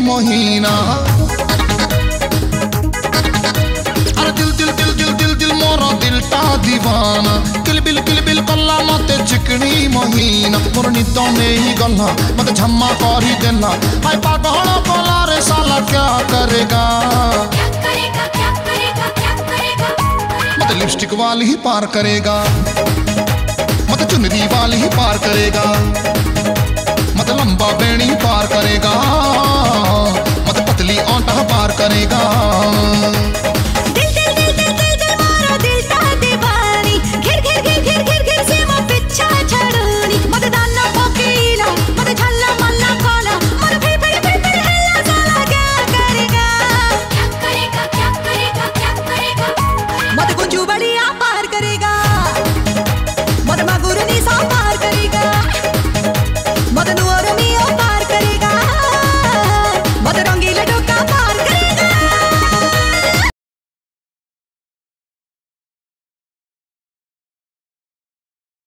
महीना। अरे दिल दिल दिल दिल दिल दिल मोरा दिल टा दीवाना, किल बिल कल्ला मते चिकनी महीना। मोर निदों ने ही गल्ला मते झम्मा करी देला, हाय पागल बोला रे साला क्या करेगा, मते लिपस्टिक वाली ही पार करेगा, मते चुनरी वाली ही पार करेगा, मते लंबा बेणी पार करेगा, मते पतली आंटा पार करेगा।